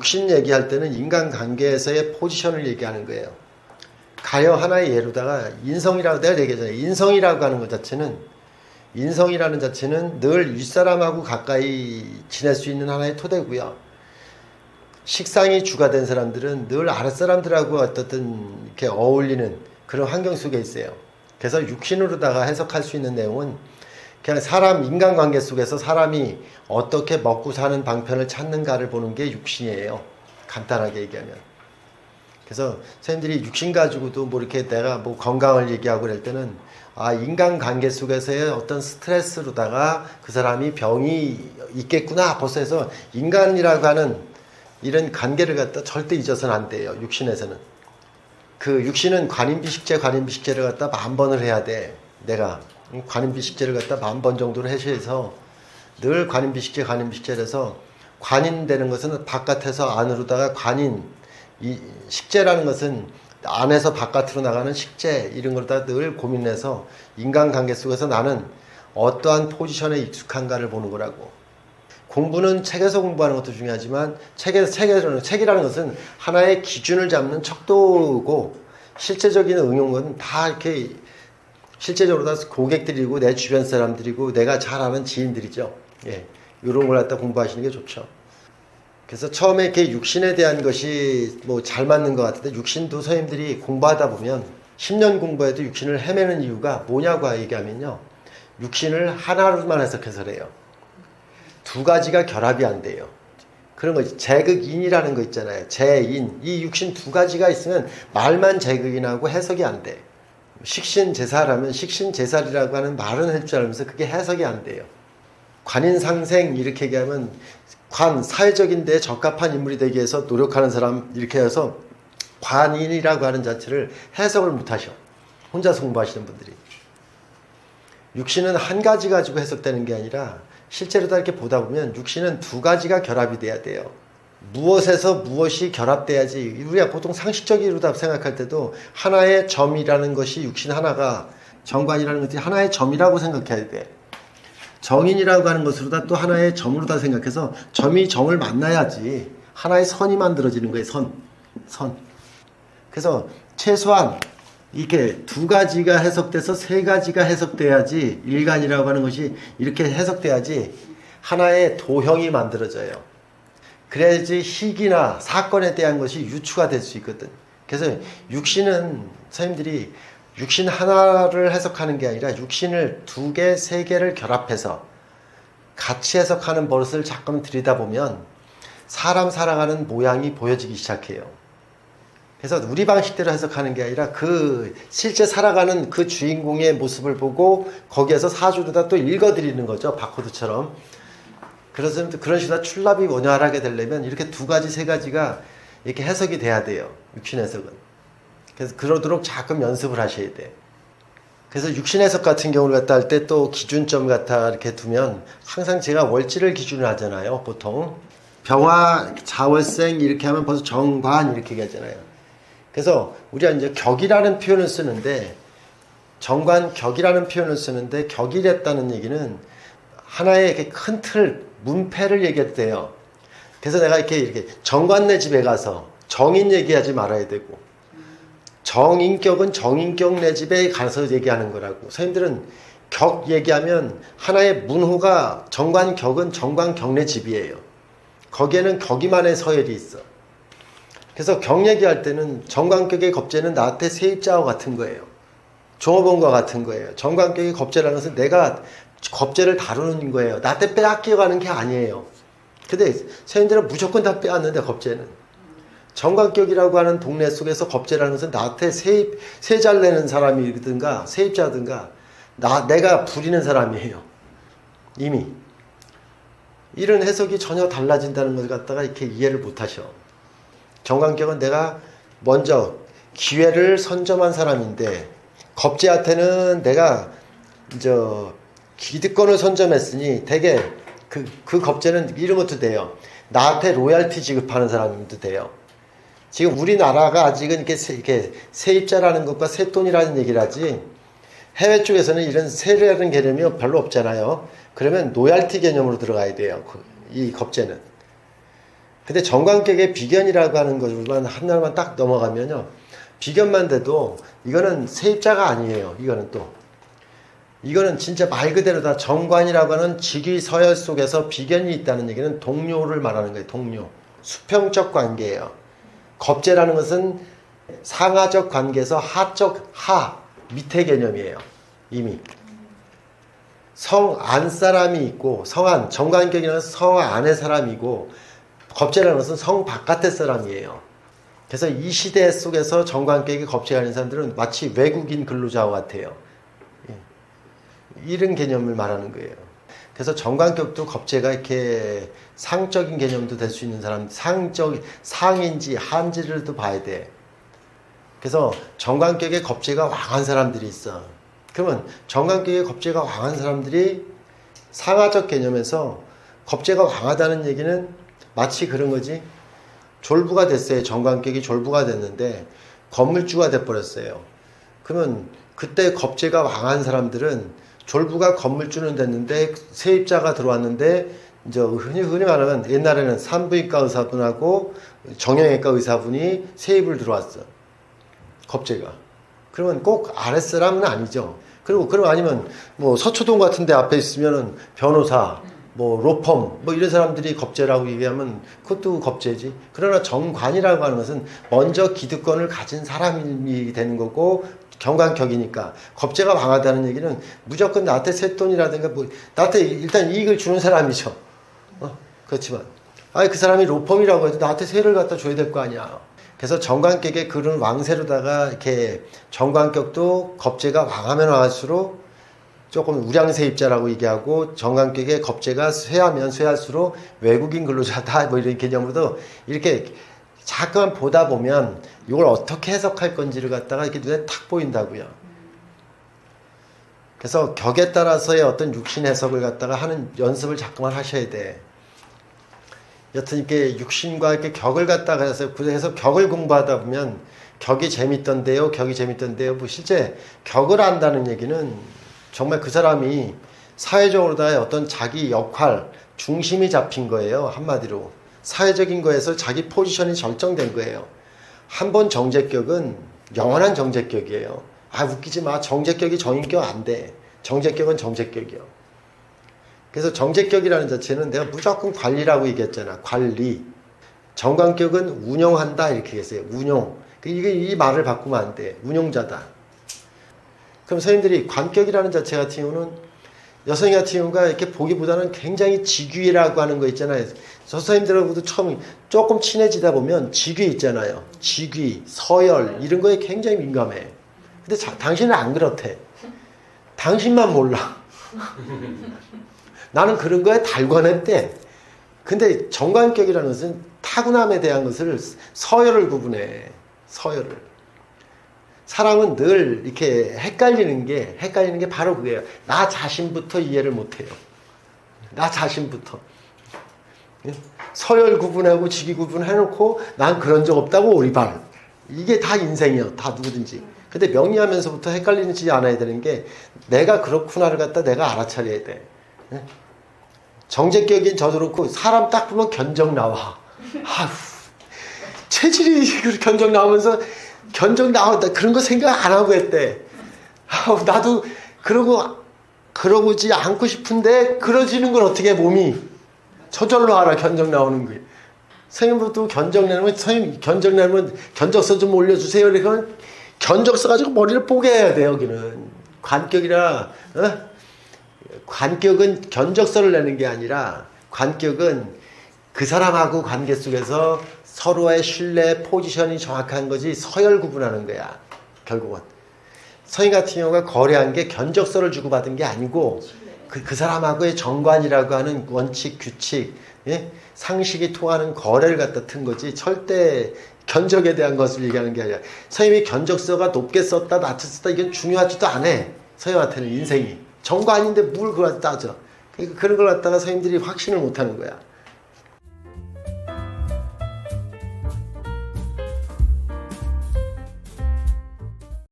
육신 얘기할 때는 인간관계에서의 포지션을 얘기하는 거예요. 가령 하나의 예로다가 인성이라고 내가 얘기하잖아요. 인성이라고 하는 것 자체는, 인성이라는 자체는 늘 윗사람하고 가까이 지낼 수 있는 하나의 토대고요. 식상이 주가 된 사람들은 늘 아랫사람들하고 어떻든 이렇게 어울리는 그런 환경 속에 있어요. 그래서 육신으로다가 해석할 수 있는 내용은 그냥 사람, 인간관계 속에서 사람이 어떻게 먹고 사는 방편을 찾는가를 보는 게 육신이에요. 간단하게 얘기하면. 그래서 선생님들이 육신 가지고도 뭐 이렇게 내가 뭐 건강을 얘기하고 그럴 때는 인간관계 속에서의 어떤 스트레스로다가 그 사람이 병이 있겠구나 벌써 해서 인간이라고 하는 이런 관계를 갖다 절대 잊어서는 안 돼요. 육신에서는. 그 육신은 관인비식제를 갖다 10,000번을 해야 돼. 내가 관인비식제를 갖다 10,000번 정도로 해서 늘 관인비식제를 해서 관인되는 것은 바깥에서 안으로다가 이 식제라는 것은 안에서 바깥으로 나가는 식재 이런 걸 다 늘 고민해서 인간관계 속에서 나는 어떠한 포지션에 익숙한가를 보는 거라고. 공부는 책에서 공부하는 것도 중요하지만 책이라는 것은 하나의 기준을 잡는 척도고 실제적인 응용은 다 이렇게 실제적으로 다 고객들이고 내 주변 사람들이고 내가 잘 아는 지인들이죠. 예, 이런 걸 갖다 공부하시는 게 좋죠. 그래서 처음에 이렇게 육신에 대한 것이 뭐 잘 맞는 것 같은데 육신도 선생님들이 공부하다 보면 10년 공부해도 육신을 헤매는 이유가 뭐냐고 얘기하면요. 육신을 하나로만 해석해서 그래요. 두 가지가 결합이 안 돼요. 그런 거지. 제극인이라는 거 있잖아요. 제인. 이 육신 두 가지가 있으면 말만 제극인하고 해석이 안 돼. 식신제사라면 식신제살이라고 하는 말은 할 줄 알면서 그게 해석이 안 돼요. 관인상생 이렇게 얘기하면 사회적인 데에 적합한 인물이 되기 위해서 노력하는 사람 이렇게 해서 관인이라고 하는 자체를 해석을 못 하셔. 혼자서 공부하시는 분들이. 육신은 한 가지 가지고 해석되는 게 아니라 실제로 다 이렇게 보다 보면 육신은 두 가지가 결합이 돼야 돼요. 무엇에서 무엇이 결합돼야지. 우리가 보통 상식적으로 생각할 때도 하나의 점이라는 것이 육신 하나가 정관이라는 것이 하나의 점이라고 생각해야 돼. 정인이라고 하는 것으로다 또 하나의 점으로다 생각해서 점이 정을 만나야지 하나의 선이 만들어지는 거예요. 선. 그래서 최소한 이렇게 두 가지가 해석돼서 세 가지가 해석돼야지 일간이라고 하는 것이 이렇게 해석돼야지 하나의 도형이 만들어져요. 그래야지 희기나 사건에 대한 것이 유추가 될 수 있거든. 그래서 육신은 선생님들이 육신 하나를 해석하는 게 아니라 육신을 2개, 3개를 결합해서 같이 해석하는 버릇을 자꾸 들이다보면 사람 살아가는 모양이 보여지기 시작해요. 그래서 우리 방식대로 해석하는 게 아니라 그 실제 살아가는 그 주인공의 모습을 보고 거기에서 사주로다 또 읽어드리는 거죠. 바코드처럼. 그래서 그런 식으로 출납이 원활하게 되려면 이렇게 2가지, 3가지가 이렇게 해석이 돼야 돼요. 육신 해석은. 그래서 그러도록 자꾸 연습을 하셔야 돼. 그래서 육신 해석 같은 경우를 갖다 할 때 또 기준점 갖다 이렇게 두면 항상 제가 월지를 기준으로 하잖아요. 보통 병화, 자월생 이렇게 하면 벌써 정관 이렇게 얘기하잖아요. 그래서 우리가 이제 격이라는 표현을 쓰는데 정관 격이라는 표현을 쓰는데 격이랬다는 얘기는 하나의 이렇게 큰 틀, 문패를 얘기해도 돼요. 그래서 내가 이렇게 정관네 집에 가서 정인 얘기하지 말아야 되고 정인격은 정인격 내 집에 가서 얘기하는 거라고. 선생님들은 격 얘기하면 하나의 문호가 정관격은 정관격 내 집이에요. 거기에는 격이만의 서열이 있어. 그래서 격 얘기할 때는 정관격의 겁재는 나한테 세입자와 같은 거예요. 종업원과 같은 거예요. 정관격의 겁재라는 것은 내가 겁재를 다루는 거예요. 나한테 빼앗겨가는 게 아니에요. 근데 선생님들은 무조건 다 빼앗는데 겁재는. 정관격이라고 하는 동네 속에서 겁재라는 것은 나한테 세잘 내는 사람이든가 세입자든가 내가 부리는 사람이에요. 이미. 이런 해석이 전혀 달라진다는 걸 갖다가 이렇게 이해를 못 하셔. 정관격은 내가 먼저 기회를 선점한 사람인데 겁재한테는 내가 기득권을 선점했으니 되게 그 겁재는 이런 것도 돼요. 나한테 로얄티 지급하는 사람도 돼요. 지금 우리나라가 아직은 이렇게 세입자라는 것과 세돈이라는 얘기를 하지 해외 쪽에서는 이런 세라는 개념이 별로 없잖아요. 그러면 로얄티 개념으로 들어가야 돼요. 이 겁재는. 근데 정관격의 비견이라고 하는 것만 하나만 딱 넘어가면요. 비견만 돼도 이거는 세입자가 아니에요. 이거는 진짜 말 그대로 다 정관이라고 하는 직위 서열 속에서 비견이 있다는 얘기는 동료를 말하는 거예요. 동료. 수평적 관계예요. 겁재라는 것은 상하적 관계에서 하적 밑에 개념이에요. 이미. 성 안 사람이 있고 성안 정관격이라는 성 안의 사람이고 겁재라는 것은 성 바깥의 사람이에요. 그래서 이 시대 속에서 정관격이 겁재가 있는 사람들은 마치 외국인 근로자와 같아요. 이런 개념을 말하는 거예요. 그래서 정관격도 겁재가 이렇게 상적인 개념도 될 수 있는 사람, 상인지 한지를 또 봐야 돼. 그래서 정관격의 겁재가 왕한 사람들이 있어. 그러면 정관격의 겁재가 왕한 사람들이 상하적 개념에서 겁재가 왕하다는 얘기는 마치 그런 거지. 졸부가 됐어요. 정관격이 졸부가 됐는데 건물주가 돼버렸어요. 그러면 그때 겁재가 왕한 사람들은 졸부가 건물주는 됐는데 세입자가 들어왔는데 이제 흔히 말하면 옛날에는 산부인과 의사분하고 정형외과 의사분이 세입을 들어왔어. 겁재가. 그러면 꼭 아랫사람은 아니죠. 그리고 그럼 아니면 뭐 서초동 같은 데 앞에 있으면은 변호사, 뭐 로펌, 뭐 이런 사람들이 겁재라고 얘기하면 그것도 겁재지. 그러나 정관이라고 하는 것은 먼저 기득권을 가진 사람이 되는 거고 경관격이니까 겁재가 강하다는 얘기는 무조건 나한테 쇳돈이라든가 뭐 나한테 일단 이익을 주는 사람이죠. 그렇지만 그 사람이 로펌이라고 해도 나한테 세를 갖다 줘야 될 거 아니야. 그래서 정관격의 그런 왕세로다가 이렇게 정관격도 겁재가 왕하면 왕할수록 조금 우량세입자라고 얘기하고 정관격의 겁재가 쇠하면 쇠할수록 외국인 근로자다 뭐 이런 개념으로도 이렇게 자꾸만 보다 보면 이걸 어떻게 해석할 건지를 갖다가 이렇게 눈에 탁 보인다고요. 그래서 격에 따라서의 어떤 육신 해석을 갖다가 하는 연습을 자꾸만 하셔야 돼. 여튼 이렇게 육신과 이렇게 격을 갖다가 해서 격을 공부하다 보면 격이 재밌던데요, 뭐 실제 격을 안다는 얘기는 정말 그 사람이 사회적으로 다 어떤 자기 역할, 중심이 잡힌 거예요. 한마디로. 사회적인 거에서 자기 포지션이 결정된 거예요. 한 번 정제격은 영원한 정제격이에요. 웃기지 마. 정제격이 정인격 안 돼. 정제격은 정제격이요. 그래서 정제격이라는 자체는 내가 무조건 관리라고 얘기했잖아. 관리. 정관격은 운영한다 이렇게 얘기했어요. 운용. 이 말을 바꾸면 안 돼. 운용자다. 그럼 선생님들이 관격이라는 자체 같은 경우는 여성 같은 경우가 이렇게 보기보다는 굉장히 직위라고 하는 거 있잖아요. 선생님들하고도 처음 조금 친해지다 보면 직위 있잖아요. 직위, 서열 이런 거에 굉장히 민감해. 근데 당신은 안 그렇대. 당신만 몰라. 나는 그런 거에 달관했대. 근데 정관격이라는 것은 타고남에 대한 것을 서열을 구분해. 서열을. 사람은 늘 이렇게 헷갈리는 게 바로 그거예요. 나 자신부터 이해를 못해요. 나 자신부터. 서열 구분하고 직위 구분해놓고 난 그런 적 없다고 오리발. 이게 다 인생이에요. 다 누구든지. 근데 명리하면서부터 헷갈리지 않아야 되는 게 내가 그렇구나를 갖다 내가 알아차려야 돼. 정제격인 저도 그렇고 사람 딱 보면 견적 나와. 체질이 견적 나오면서 견적 나온다. 그런 거 생각 안 하고 했대. 나도 그러고지 않고 싶은데 그러지는 건 어떻게 몸이 저절로 알아. 견적 나오는 거예요. 선생님도 견적 내면 선생님 견적 내면 견적서 좀 올려주세요. 이러면 견적서 가지고 머리를 뽀개 해야 돼. 여기는 관격이라 관격은 견적서를 내는 게 아니라 관격은 그 사람하고 관계 속에서 서로의 신뢰, 포지션이 정확한 거지 서열 구분하는 거야. 결국은. 선생님 같은 경우가 거래한 게 견적서를 주고받은 게 아니고 그 사람하고의 정관이라고 하는 원칙, 규칙, 예? 상식이 통하는 거래를 갖다 튼 거지 절대 견적에 대한 것을 얘기하는 게 아니라 선생님이 견적서가 높게 썼다, 낮게 썼다 이건 중요하지도 않아. 선생님한테는 인생이. 정관인데 뭘 그걸 따져. 그러니까 그런 걸 갖다가 선생님들이 확신을 못하는 거야.